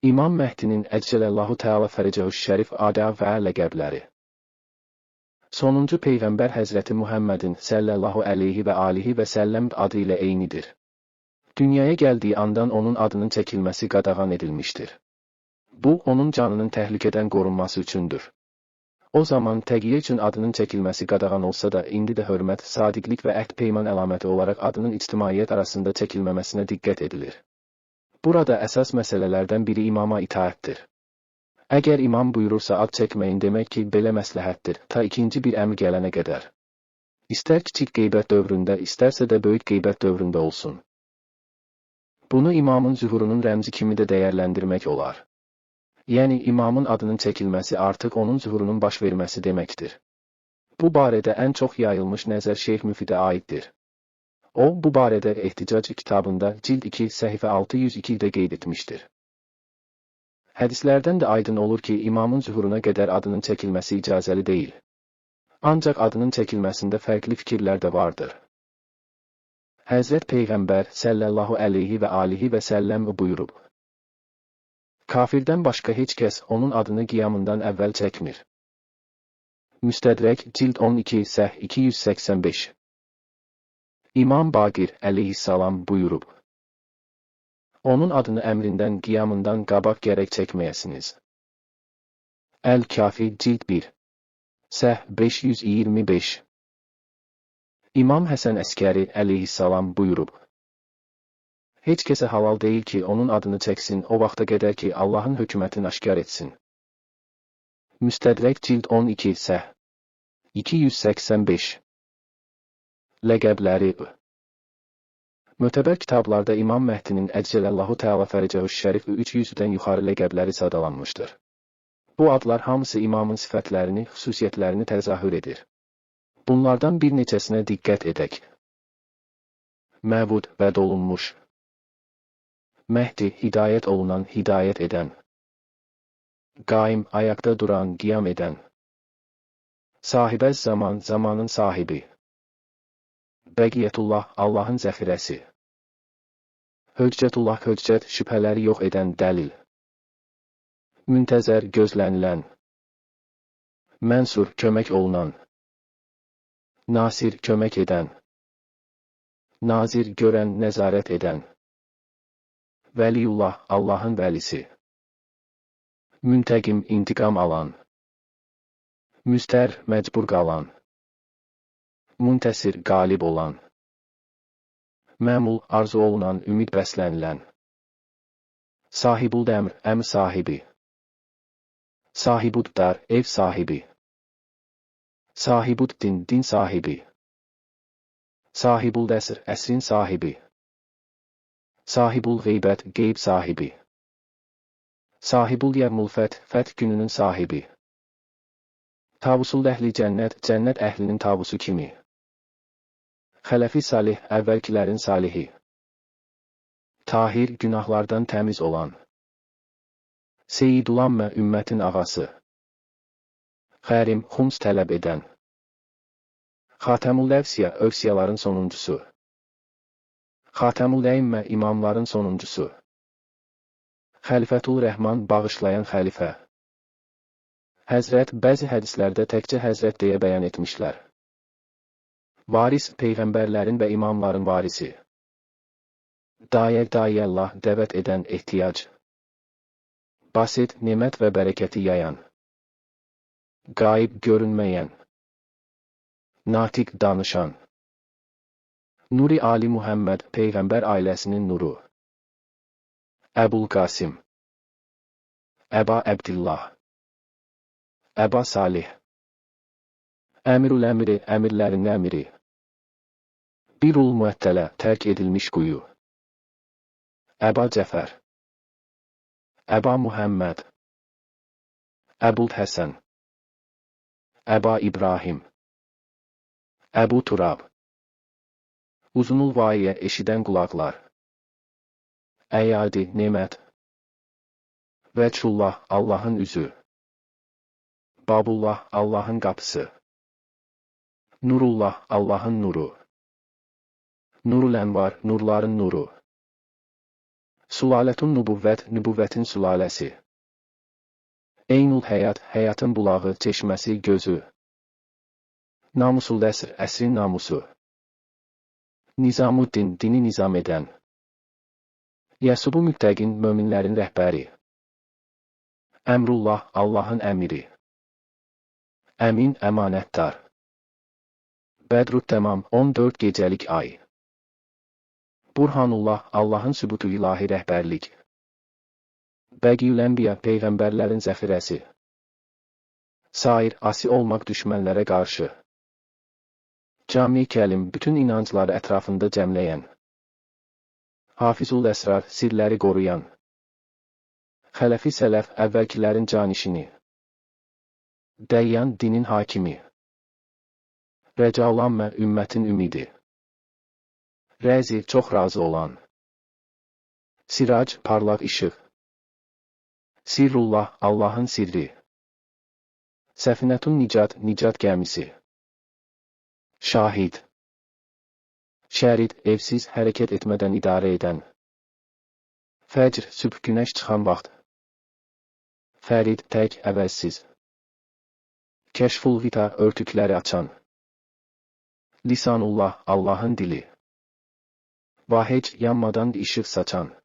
İmam Məhdinin Əcələllahu Teala Fərəcəhu Şərif adı və ləqəbləri. Sonuncu Peyğəmbər Həzrəti Muhammedin sallallahu aleyhi və alihi və səlləm adı ilə eynidir. Dünyaya gəldiyi andan onun adının çəkilməsi qadağan edilmişdir. Bu, onun canının təhlükədən qorunması üçündür. O zaman təqiyyə üçün adının çəkilməsi qadağan olsa da, indi də hörmət, sadiqlik və əhd peyman əlaməti olaraq adının ictimaiyyət arasında çəkilməməsinə diqqət edilir. Burada əsas məsələlərdən biri imama itaətdir. Əgər imam buyurursa ad çəkməyin demək ki, belə məsləhətdir, ta ikinci bir əmr gələnə qədər. İstər kiçik qeybət dövründə, istərsə də böyük qeybət dövründə olsun. Bunu imamın zühurunun rəmzi kimi də dəyərləndirmək olar. Yəni, imamın adının çəkilməsi artıq onun zühurunun baş verməsi deməkdir. Bu barədə ən çox yayılmış nəzər Şeyx Müfidə aiddir. O, bu barədə ehticac kitabında cild 2 səhifə 602-də qeyd etmişdir. Hədislərdən də aydın olur ki, imamın zühuruna qədər adının çəkilməsi icazəli deyil. Ancaq adının çəkilməsində fərqli fikirlər də vardır. Həzrət Peyğəmbər sallallahu aleyhi və alihi və səlləm buyurub: Kafirdən başqa heç kəs onun adını qiyamından əvvəl çəkmir. Müstədrək cild 12 səh 285. İmam Baqir əleyhissalam buyurub: Onun adını əmrindən, qiyamından qabaq gərək çəkməyəsiniz. Əl-Kafi cild 1 səh 525. İmam Həsən Əskəri əleyhissalam buyurub: Heç kəsə halal deyil ki, onun adını çəksin o vaxta qədər ki, Allahın hökumətini aşkar etsin. Müstədrək cild 12 səh 285. Ləqəbləri. Mötəbər kitablarda İmam Məhdinin Əcələllahu Teala Fərəcəhu Şərif 300-dən yuxarı ləqəbləri sadalanmışdır. Bu adlar hamısı imamın sifətlərini, xüsusiyyətlərini təzahür edir. Bunlardan bir neçəsinə diqqət edək. Məvud, vəd olunmuş. Məhdi, hidayət olunan, hidayət edən. Qaim, ayaqda duran, qiyam edən. Sahibəz zaman, zamanın sahibi. Bəqiyyətullah, Allahın zəxirəsi. Höccətullah, höccət, şübhələri yox edən dəlil. Müntəzər, gözlənilən. Mənsur, kömək olunan. Nasir, kömək edən. Nazir, görən, nəzarət edən. Vəliyullah, Allahın vəlisi. Müntəqim, intiqam alan. Müstər, məcbur qalan. Müntəsir, qalib olan. Məmul, arzu olunan, ümid bəslənilən. Sahibul əmr, əmr sahibi. Sahibuddar, ev sahibi. Sahibuddin, din sahibi. Sahibul əsr, əsrin sahibi. Sahibul qeybət, qeyb sahibi. Sahibul yevmul fəth, fəth gününün sahibi. Tavusul əhli cənnət, cənnət əhlinin tavusu kimi. Xələfi salih, əvvəlkilərin salihi. Tahir, günahlardan təmiz olan. Seyidulanmə, ümmətin ağası. Xərim, xums tələb edən. Xatəmul əvsiyə, övsiyaların sonuncusu. Xatəmul əimmə, imamların sonuncusu. Xəlifətul Rəhman, bağışlayan xəlifə. Həzrət, bəzi hədislərdə təkcə həzrət deyə bəyan etmişlər. Varis, peyğəmbərlərin və imamların varisi. Dayəllah, dəvət edən ehtiyac. Basit, nemət və bərəkəti yayan. Qaib, görünməyən. Natiq, danışan. Nuri Ali Muhammed, peyğəmbər ailəsinin nuru. Əbul Qasim. Əba Əbdillah. Əba Salih. Əmirul əmri, əmirlərin əmiri. Birul müəttələ, tərk edilmiş quyu. Əba Cəfər. Əba Muhammed. Əbul Həsən. Əba İbrahim. Əbu Turab. Uzunul vaiyə, eşidən qulaqlar. Əyadi, nemət. Vəçullah, Allahın üzü. Babullah, Allahın qapısı. Nurullah, Allahın nuru. Nurul Ənvar, nurların nuru. Sulaletun nübüvvet, nübüvvetin sülalesi. Eynul həyat, həyatın bulağı, çeşməsi, gözü. Namusul əsr, əsrin namusu. Nizamuddin, dini nizam edən. Yəsubu müttəqin, möminlərin rəhbəri. Əmrullah, Allahın əmiri. Əmin, əmanətdar. Bədrut Təmam, 14 gecəlik ay. Burhanullah, Allahın sübutu ilahi rəhbərlik. Bəqiyül-Ənbiya, peyğəmbərlərin zəfirəsi. Sair, asi olmaq düşmənlərə qarşı. Cami kəlim, bütün inancları ətrafında cəmləyən. Hafizul əsrar, sirləri qoruyan. Xələfi sələf, əvvəlkilərin canişini. Dəyyan, dinin hakimi. Rəcaulanmə, ümmətin ümidi. Rəzi, çox razı olan. Sirac, parlaq işıq. Sirrullah, Allahın sirri. Səfinətun Nicat, Nicat gəmisi. Şahid. Şərid, evsiz, hərəkət etmədən idarə edən. Fəcr, sübh günəş çıxan vaxt. Fərid, tək, əvəzsiz. Kəşful Vita, örtükləri açan. Lisanullah, Allahın dili. Vahec, yanmadan işıq saçan.